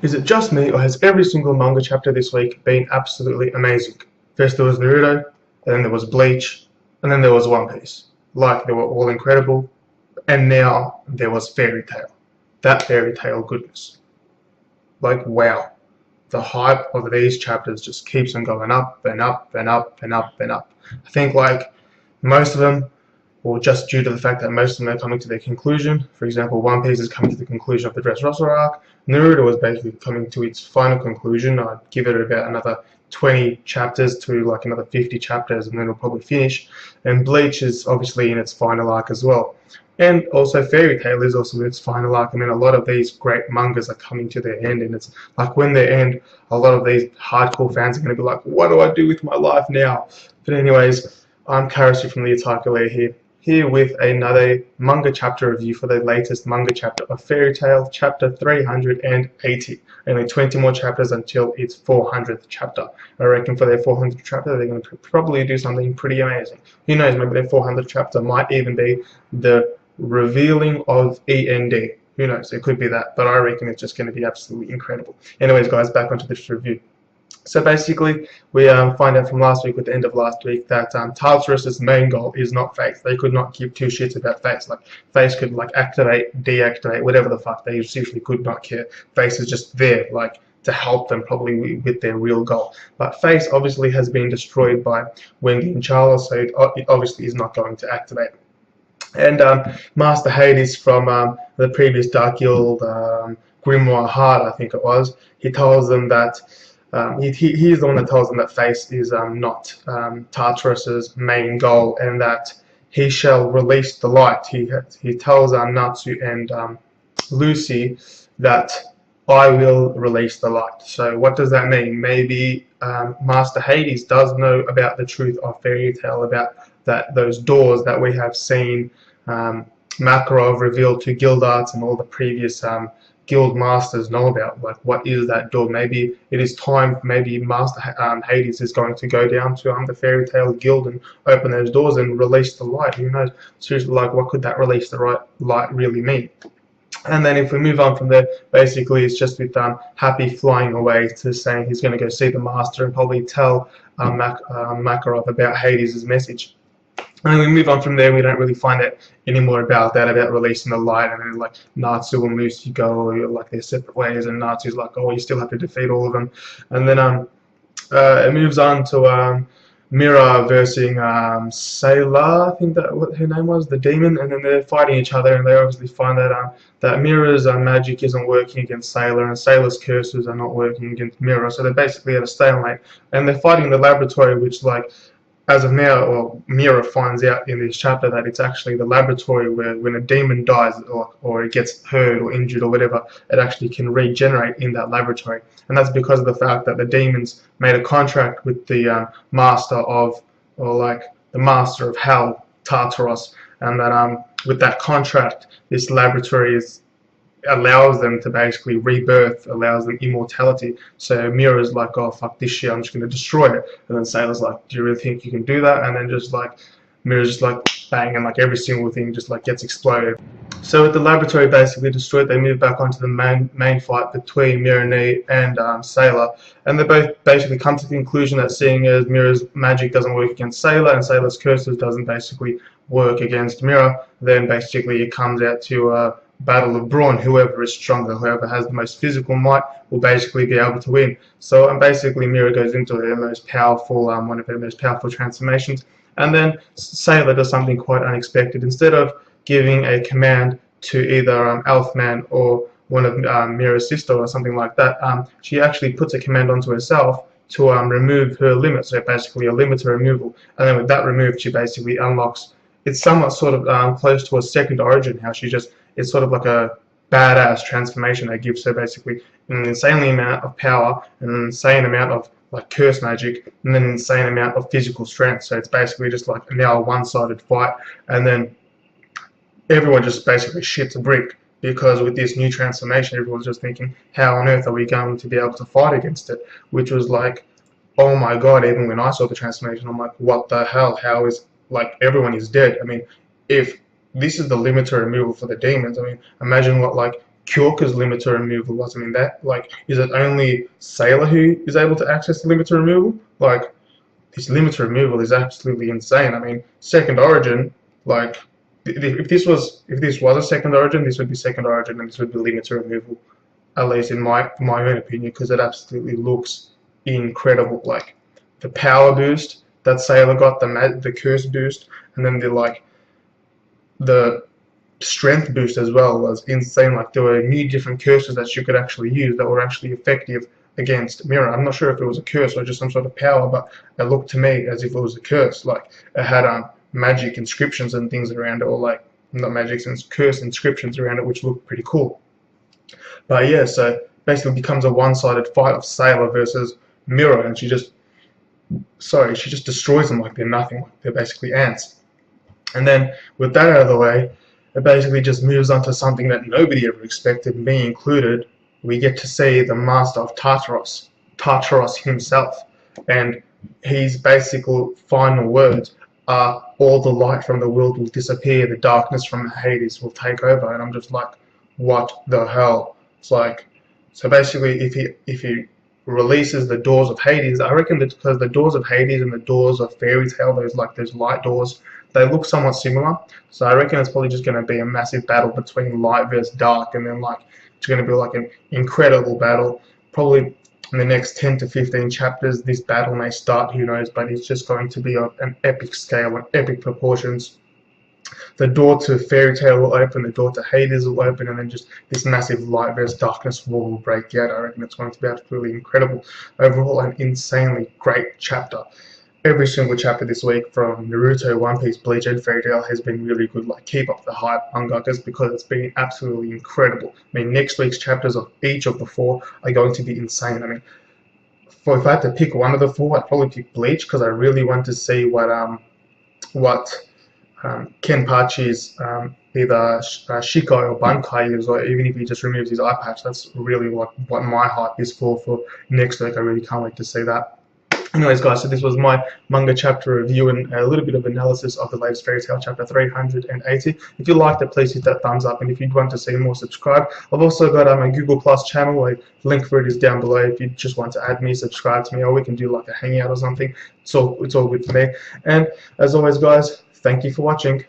Is it just me, or has every single manga chapter this week been absolutely amazing? First there was Naruto, and then there was Bleach, and then there was One Piece. Like, they were all incredible, and now there was Fairy Tail. That Fairy Tail goodness. Like, wow. The hype of these chapters just keeps on going up and up and up and up and up. I think, like, most of them, or just due to the fact that most of them are coming to their conclusion. For example, One Piece is coming to the conclusion of the Dressrosa arc. Naruto is basically coming to its final conclusion. I'd give it about another 20 chapters to like another 50 chapters, and then it'll probably finish. And Bleach is obviously in its final arc as well. And also Fairy Tail is also in its final arc. I mean, a lot of these great mangas are coming to their end, and it's like when they end, a lot of these hardcore fans are going to be like, what do I do with my life now? But anyways, I'm Karasu from the Otaku Related here with another manga chapter review for the latest manga chapter of Fairy Tail, chapter 380. Only 20 more chapters until its 400th chapter. I reckon for their 400th chapter, they're going to probably do something pretty amazing. Who knows, maybe their 400th chapter might even be the revealing of END. Who knows, it could be that, but I reckon it's just going to be absolutely incredible. Anyways, guys, back onto this review. So basically, we find out from last week, with the end of last week, that Tartaros' main goal is not Face. They could not give two shits about Face. Like, Face could like activate, deactivate, whatever the fuck. They seriously could not care. Face is just there, like, to help them probably with their real goal. But Face obviously has been destroyed by Wendy and Charles, so it obviously is not going to activate. And Master Hades from the previous Dark Guild, Grimoire Heart, I think it was, he tells them that he's the one that tells them that Face is not Tartaros' main goal, and that he shall release the light. He tells Natsu and Lucy that I will release the light. So what does that mean? Maybe Master Hades does know about the truth of Fairy Tail, about those doors that we have seen Makarov reveal to Guild Arts and all the previous Guild Masters know about. Like, what is that door? Maybe it is time, maybe Master Hades is going to go down to the Fairy Tail Guild and open those doors and release the light. Who knows? Seriously, like, what could that release the light really mean? And then if we move on from there, basically it's just with Happy flying away to saying he's going to go see the Master and probably tell Makarov about Hades' message. And we move on from there. We don't really find out any more about that, about releasing the light, and then like Natsu and Lucy go like their separate ways, and Natsu's like, oh, you still have to defeat all of them. And then it moves on to Mira versus Sayla, I think that what her name was, the demon, and then they're fighting each other, and they obviously find that that Mira's magic isn't working against Sayla, and Sayla's curses are not working against Mira, so they're basically at a stalemate, and they're fighting in the laboratory, which, like, as of now, well, Mira finds out in this chapter that it's actually the laboratory where when a demon dies or it gets hurt or injured or whatever, it actually can regenerate in that laboratory. And that's because of the fact that the demons made a contract with the master of, or like the master of hell, Tartaros, and that with that contract, this laboratory allows them to basically rebirth, allows them immortality. So Mira's like, oh fuck this shit, I'm just gonna destroy it. And then Sayla's like, do you really think you can do that? And then just like Mira's just like bang, and like every single thing just like gets exploded. So with the laboratory basically destroyed, they move back onto the main fight between Mira and Sayla, and they both basically come to the conclusion that seeing as Mira's magic doesn't work against Sayla and Sayla's curses doesn't basically work against Mira, then basically it comes out to battle of brawn. Whoever is stronger, whoever has the most physical might, will basically be able to win. So basically Mira goes into her most powerful, one of her most powerful transformations, and then Sayla does something quite unexpected. Instead of giving a command to either Elfman or one of Mira's sister or something like that, she actually puts a command onto herself to remove her limit, so basically a limiter removal, and then with that removed, she basically unlocks. It's somewhat sort of close to a second origin, how she just, it's sort of like a badass transformation that gives her basically an insanely amount of power, an insane amount of like curse magic, and then an insane amount of physical strength. So it's basically just like now a one-sided fight, and then everyone just basically shits a brick, because with this new transformation, everyone's just thinking, how on earth are we going to be able to fight against it? Which was like, oh my god, even when I saw the transformation, I'm like, what the hell? How is, like, everyone is dead. I mean, if this is the limiter removal for the demons, I mean, imagine what like Kyoka's limiter removal wasn't in that. Like, is it only Sayla who is able to access the limiter removal? Like, this limiter removal is absolutely insane. I mean, second origin, like, if this was a second origin, this would be second origin, and this would be limiter removal, at least in my own opinion, because it absolutely looks incredible. Like, the power boost that Sayla got, the curse boost, and then the strength boost as well was insane. Like, there were new different curses that she could actually use that were actually effective against Mirror. I'm not sure if it was a curse or just some sort of power, but it looked to me as if it was a curse. Like, it had magic inscriptions and things around it, or like, not magic, curse inscriptions around it, which looked pretty cool. But yeah, so basically it becomes a one-sided fight of Sayla versus Mirror, and she just destroys them like they're nothing. Like they're basically ants. And then with that out of the way, it basically just moves on to something that nobody ever expected, me included. We get to see the master of Tartaros, Tartaros himself, and his basic final words are, all the light from the world will disappear, the darkness from Hades will take over. And I'm just like, what the hell? It's like, so basically if he releases the doors of Hades, I reckon that because the doors of Hades and the doors of Fairy Tail, those light doors, they look somewhat similar. So I reckon it's probably just going to be a massive battle between light versus dark, and then like it's going to be like an incredible battle. Probably in the next 10 to 15 chapters, this battle may start, who knows, but it's just going to be on an epic scale and epic proportions. The door to Fairy Tail will open, the door to Hades will open, and then just this massive light versus darkness war will break out. I reckon it's going to be absolutely incredible. Overall, an insanely great chapter. Every single chapter this week from Naruto, One Piece, Bleach, and Fairy Tail has been really good. Like, keep up the hype, mangakas, because it's been absolutely incredible. I mean, next week's chapters of each of the 4 are going to be insane. I mean, if I had to pick one of the 4, I'd probably pick Bleach, because I really want to see what Kenpachi's either Shikai or Bankai is, or even if he just removes his eye patch. That's really what my hype is for next week. I really can't wait to see that. Anyways, guys, so this was my manga chapter review and a little bit of analysis of the latest Fairy Tail chapter 380. If you liked it, please hit that thumbs up, and if you'd want to see more, subscribe. I've also got my Google Plus channel. A link for it is down below. If you just want to add me, subscribe to me, or we can do like a hangout or something. It's all good for me. And as always, guys, thank you for watching.